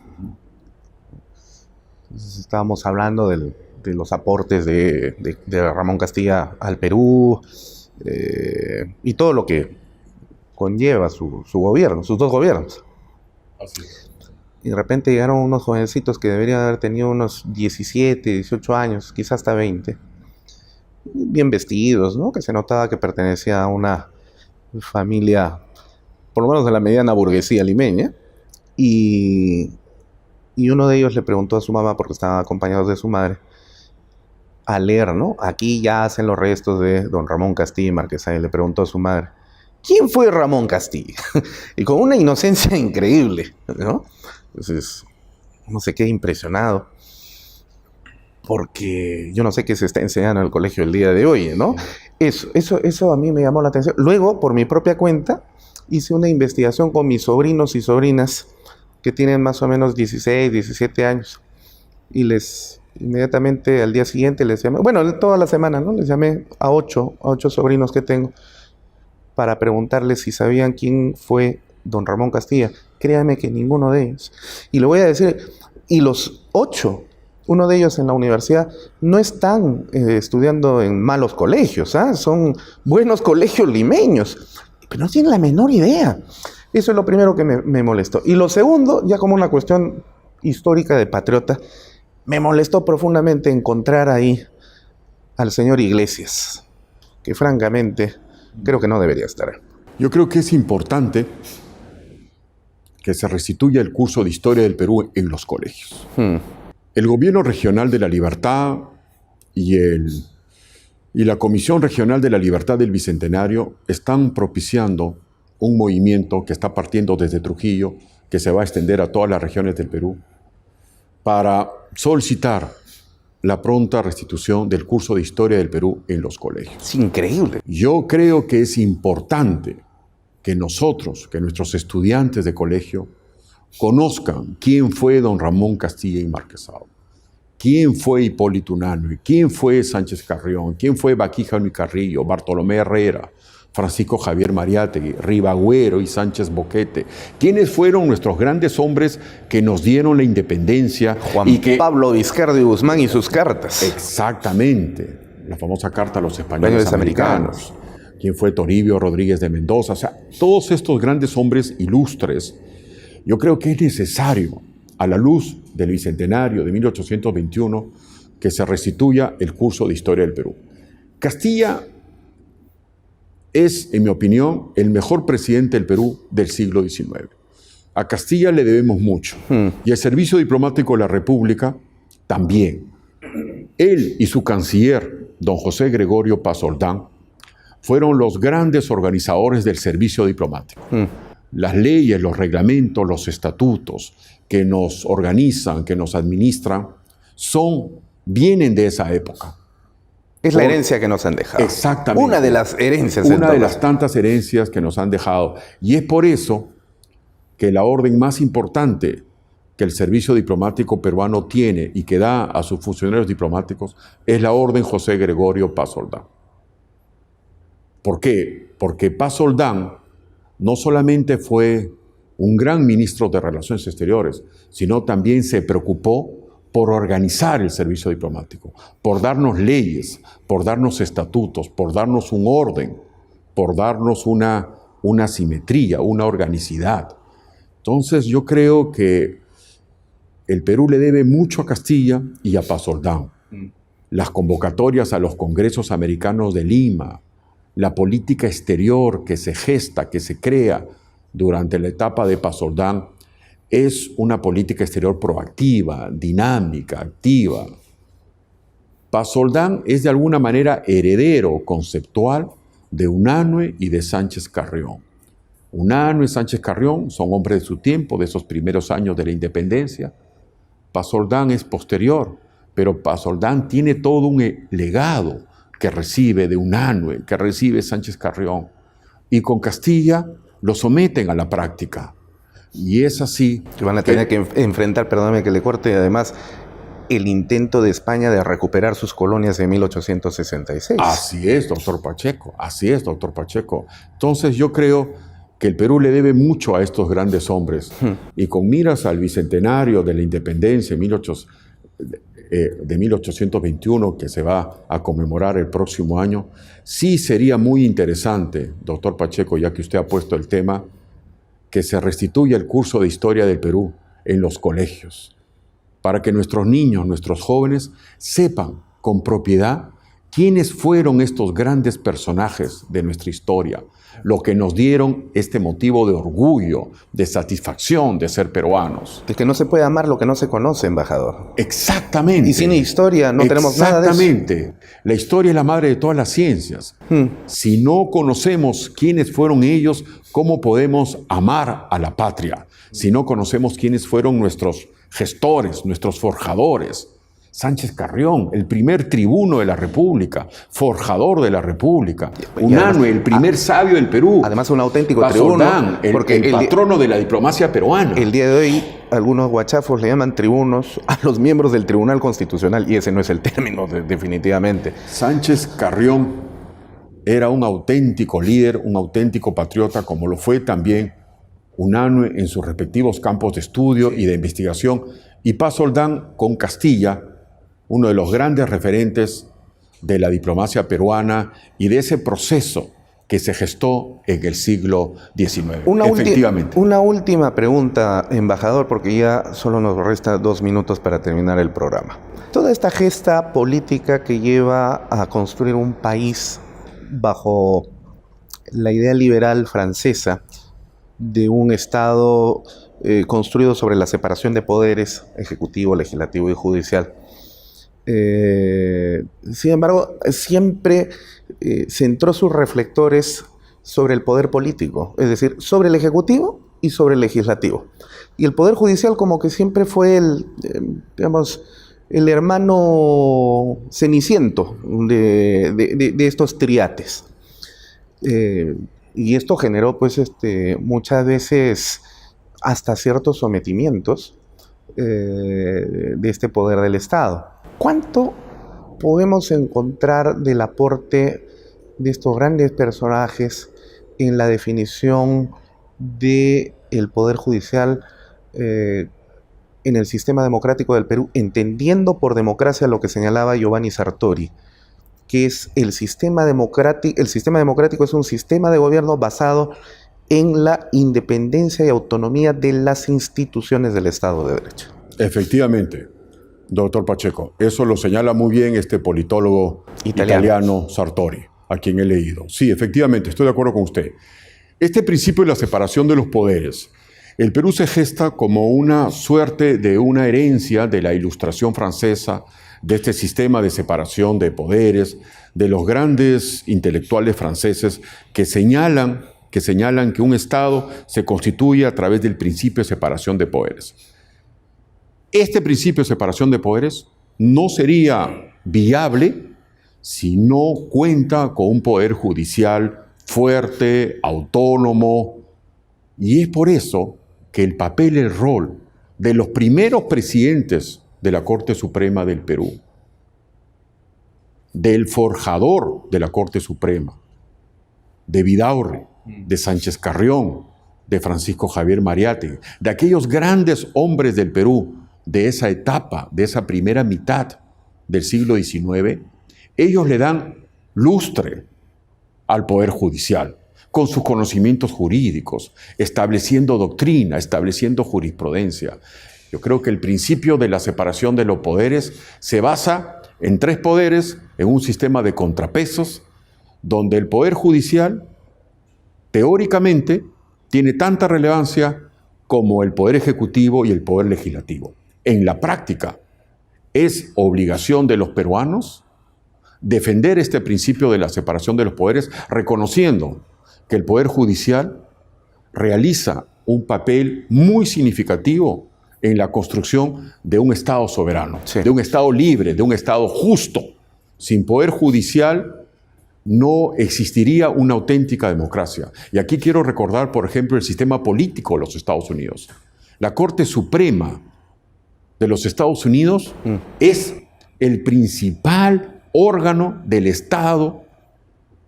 Entonces estábamos hablando de los aportes de Ramón Castilla al Perú y todo lo que conlleva su gobierno, sus dos gobiernos. Así es. Y de repente llegaron unos jovencitos que deberían haber tenido unos 17, 18 años, quizás hasta 20, bien vestidos, ¿no? Que se notaba que pertenecía a una familia, por lo menos de la mediana burguesía limeña, y uno de ellos le preguntó a su mamá, porque estaban acompañados de su madre, a leer, ¿no? "Aquí ya hacen los restos de don Ramón Castilla y Marquesada", y le preguntó a su madre, ¿quién fue Ramón Castilla? Y con una inocencia increíble, ¿no? Entonces, no sé, qué impresionado, porque yo no sé qué se está enseñando en el colegio el día de hoy, ¿no? Eso a mí me llamó la atención. Luego, por mi propia cuenta, hice una investigación con mis sobrinos y sobrinas que tienen más o menos 16, 17 años. Y inmediatamente al día siguiente les llamé, bueno, toda la semana, ¿no? Les llamé a ocho sobrinos que tengo para preguntarles si sabían quién fue don Ramón Castilla. Créanme que ninguno de ellos. Y le voy a decir, y los 8, uno de ellos en la universidad, no están estudiando en malos colegios, ¿ah? Son buenos colegios limeños, pero no tienen la menor idea. Eso es lo primero que me molestó. Y lo segundo, ya como una cuestión histórica de patriota, me molestó profundamente encontrar ahí al señor Iglesias, que francamente creo que no debería estar. Yo creo que es importante que se restituya el curso de historia del Perú en los colegios. El Gobierno Regional de la Libertad y la Comisión Regional de la Libertad del Bicentenario están propiciando un movimiento que está partiendo desde Trujillo, que se va a extender a todas las regiones del Perú, para solicitar la pronta restitución del curso de historia del Perú en los colegios. Es increíble. Yo creo que es importante que que nuestros estudiantes de colegio, conozcan quién fue don Ramón Castilla y Marquesado, quién fue Hipólito Unanue, quién fue Sánchez Carrión, quién fue Baquijano y Carrillo, Bartolomé Herrera, Francisco Javier Mariátegui, Ribagüero y Sánchez Boquete. ¿Quiénes fueron nuestros grandes hombres que nos dieron la independencia? Pablo Vizcarra y Guzmán y sus cartas. Exactamente. La famosa carta a los españoles americanos. ¿Quién fue Toribio Rodríguez de Mendoza? O sea, todos estos grandes hombres ilustres, yo creo que es necesario, a la luz del Bicentenario de 1821, que se restituya el curso de historia del Perú. Castilla es, en mi opinión, el mejor presidente del Perú del siglo XIX. A Castilla le debemos mucho. Y el Servicio Diplomático de la República también. Él y su canciller, don José Gregorio Paz Oldán, fueron los grandes organizadores del servicio diplomático. Las leyes, los reglamentos, los estatutos que nos organizan, que nos administran, vienen de esa época. Es la herencia que nos han dejado. Exactamente. Una de las herencias. Una de las tantas herencias que nos han dejado. Y es por eso que la orden más importante que el servicio diplomático peruano tiene y que da a sus funcionarios diplomáticos es la orden José Gregorio Paz Oldán. ¿Por qué? Porque Paz Oldán no solamente fue un gran ministro de Relaciones Exteriores, sino también se preocupó por organizar el servicio diplomático, por darnos leyes, por darnos estatutos, por darnos un orden, por darnos una simetría, una organicidad. Entonces yo creo que el Perú le debe mucho a Castilla y a Paz Oldán. Las convocatorias a los congresos americanos de Lima, la política exterior que se gesta, que se crea durante la etapa de Paz Oldán, es una política exterior proactiva, dinámica, activa. Paz Oldán es de alguna manera heredero conceptual de Unanue y de Sánchez Carrión. Unanue y Sánchez Carrión son hombres de su tiempo, de esos primeros años de la independencia. Paz Oldán es posterior, pero Paz Oldán tiene todo un legado que recibe de Unanue, que recibe Sánchez Carrión. Y con Castilla lo someten a la práctica. Y es así. Que van a tener que enfrentar, perdóname que le corte, además, el intento de España de recuperar sus colonias en 1866. Así es, doctor Pacheco. Así es, doctor Pacheco. Entonces yo creo que el Perú le debe mucho a estos grandes hombres. Y con miras al bicentenario de la independencia de 1821, que se va a conmemorar el próximo año, sí sería muy interesante, doctor Pacheco, ya que usted ha puesto el tema, que se restituya el curso de historia del Perú en los colegios, para que nuestros niños, nuestros jóvenes, sepan con propiedad quiénes fueron estos grandes personajes de nuestra historia, lo que nos dieron este motivo de orgullo, de satisfacción de ser peruanos. Es que no se puede amar lo que no se conoce, embajador. Exactamente. Y sin historia no tenemos nada de eso. Exactamente. La historia es la madre de todas las ciencias. Si no conocemos quiénes fueron ellos, ¿cómo podemos amar a la patria? Si no conocemos quiénes fueron nuestros gestores, nuestros forjadores, Sánchez Carrión, el primer tribuno de la República, forjador de la República, Unanue, el primer sabio del Perú. Además, un auténtico Basoldán, tribuno. el patrono de la diplomacia peruana. El día de hoy, algunos guachafos le llaman tribunos a los miembros del Tribunal Constitucional, y ese no es el término, definitivamente. Sánchez Carrión era un auténtico líder, un auténtico patriota, como lo fue también Unanue en sus respectivos campos de estudio y de investigación, y Basoldán con Castilla, uno de los grandes referentes de la diplomacia peruana y de ese proceso que se gestó en el siglo XIX. Efectivamente. Una última pregunta, embajador, porque ya solo nos resta 2 minutos para terminar el programa. Toda esta gesta política que lleva a construir un país bajo la idea liberal francesa de un Estado construido sobre la separación de poderes, ejecutivo, legislativo y judicial. Sin embargo, siempre centró sus reflectores sobre el poder político, es decir, sobre el ejecutivo y sobre el legislativo. Y el poder judicial como que siempre fue el hermano ceniciento de estos triates. Y esto generó pues muchas veces hasta ciertos sometimientos de este poder del Estado. ¿Cuánto podemos encontrar del aporte de estos grandes personajes en la definición del poder judicial en el sistema democrático del Perú, entendiendo por democracia lo que señalaba Giovanni Sartori, que es el sistema democrático? El sistema democrático es un sistema de gobierno basado en la independencia y autonomía de las instituciones del Estado de Derecho. Efectivamente, doctor Pacheco, eso lo señala muy bien este politólogo italiano Sartori, a quien he leído. Sí, efectivamente, estoy de acuerdo con usted. Este principio de la separación de los poderes, el Perú se gesta como una suerte de una herencia de la Ilustración francesa, de este sistema de separación de poderes, de los grandes intelectuales franceses que señalan que un Estado se constituye a través del principio de separación de poderes. Este principio de separación de poderes no sería viable si no cuenta con un poder judicial fuerte, autónomo, y es por eso que el papel, el rol de los primeros presidentes de la Corte Suprema del Perú, del forjador de la Corte Suprema, de Vidaurre, de Sánchez Carrión, de Francisco Javier Mariátegui, de aquellos grandes hombres del Perú, de esa etapa, de esa primera mitad del siglo XIX, ellos le dan lustre al Poder Judicial, con sus conocimientos jurídicos, estableciendo doctrina, estableciendo jurisprudencia. Yo creo que el principio de la separación de los poderes se basa en 3 poderes, en un sistema de contrapesos, donde el Poder Judicial, teóricamente, tiene tanta relevancia como el Poder Ejecutivo y el Poder Legislativo. En la práctica, es obligación de los peruanos defender este principio de la separación de los poderes, reconociendo que el Poder Judicial realiza un papel muy significativo en la construcción de un Estado soberano, sí, de un Estado libre, de un Estado justo. Sin Poder Judicial no existiría una auténtica democracia. Y aquí quiero recordar, por ejemplo, el sistema político de los Estados Unidos. La Corte Suprema de los Estados Unidos es el principal órgano del Estado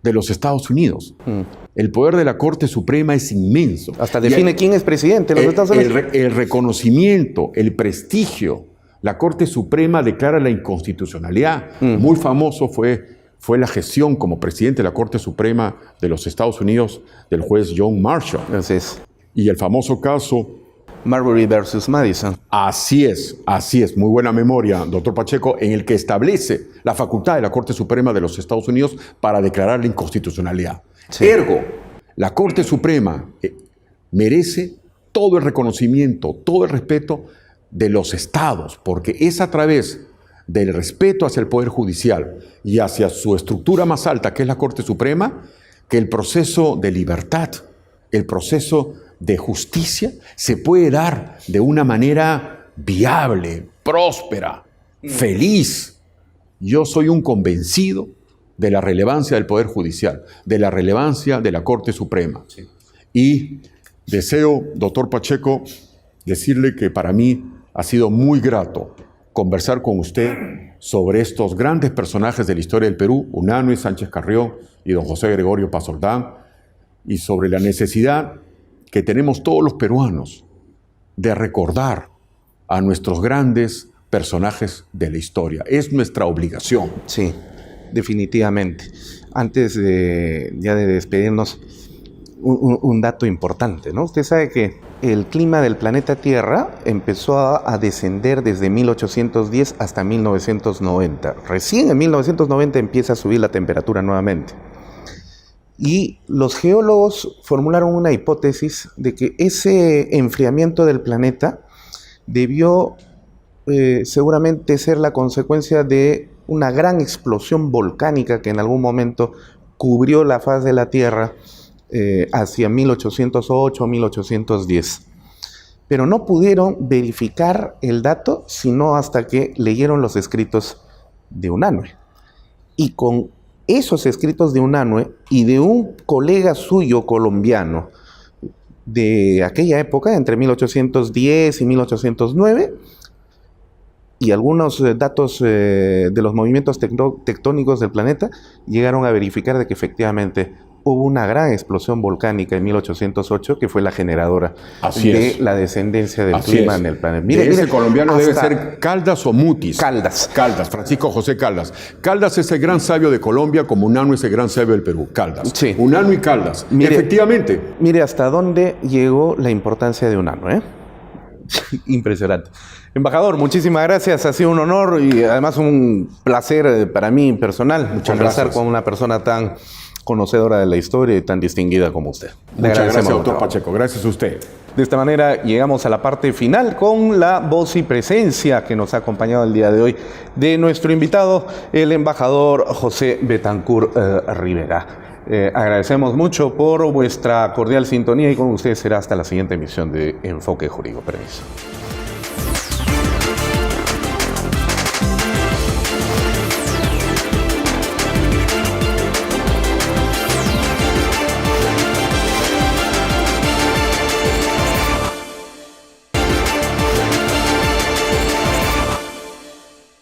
de los Estados Unidos. El poder de la Corte Suprema es inmenso. Hasta define quién es presidente de los Estados Unidos. El reconocimiento, el prestigio. La Corte Suprema declara la inconstitucionalidad. Muy famoso fue la gestión como presidente de la Corte Suprema de los Estados Unidos del juez John Marshall. Así es. Y el famoso caso Marbury versus Madison. Así es. Muy buena memoria, doctor Pacheco, en el que establece la facultad de la Corte Suprema de los Estados Unidos para declarar la inconstitucionalidad. Sí. Ergo, la Corte Suprema merece todo el reconocimiento, todo el respeto de los estados, porque es a través del respeto hacia el Poder Judicial y hacia su estructura más alta, que es la Corte Suprema, que el proceso de libertad, el proceso de justicia se puede dar de una manera viable, próspera, feliz. Yo soy un convencido de la relevancia del Poder Judicial, de la relevancia de la Corte Suprema. Sí. Y deseo, doctor Pacheco, decirle que para mí ha sido muy grato conversar con usted sobre estos grandes personajes de la historia del Perú, Unanue Sánchez Carrión y don José Gregorio Pazoldán, y sobre la necesidad que tenemos todos los peruanos de recordar a nuestros grandes personajes de la historia. Es nuestra obligación. Sí, definitivamente. Antes de despedirnos, un dato importante, ¿no? Usted sabe que el clima del planeta Tierra empezó a descender desde 1810 hasta 1990. Recién en 1990 empieza a subir la temperatura nuevamente. Y los geólogos formularon una hipótesis de que ese enfriamiento del planeta debió seguramente ser la consecuencia de una gran explosión volcánica que en algún momento cubrió la faz de la Tierra hacia 1808 o 1810. Pero no pudieron verificar el dato sino hasta que leyeron los escritos de Unanue. Y con esos escritos de Unanue y de un colega suyo colombiano de aquella época, entre 1810 y 1809, y algunos datos de los movimientos tectónicos del planeta, llegaron a verificar de que efectivamente hubo una gran explosión volcánica en 1808 que fue la generadora la descendencia del clima en el planeta. Mire, ese colombiano debe ser Caldas o Mutis. Caldas. Caldas, Francisco José Caldas. Caldas es el gran sabio de Colombia, como Unanue es el gran sabio del Perú. Caldas. Sí. Unanue y Caldas. Efectivamente. Mire hasta dónde llegó la importancia de Unanue, ¿eh? Impresionante. Embajador, muchísimas gracias. Ha sido un honor y además un placer para mí personal conversar con una persona tan conocedora de la historia y tan distinguida como usted. Muchas gracias, doctor Pacheco. Gracias a usted. De esta manera llegamos a la parte final con la voz y presencia que nos ha acompañado el día de hoy de nuestro invitado, el embajador José Betancur Rivera. Agradecemos mucho por vuestra cordial sintonía y con ustedes será hasta la siguiente emisión de Enfoque Jurídico. Permiso.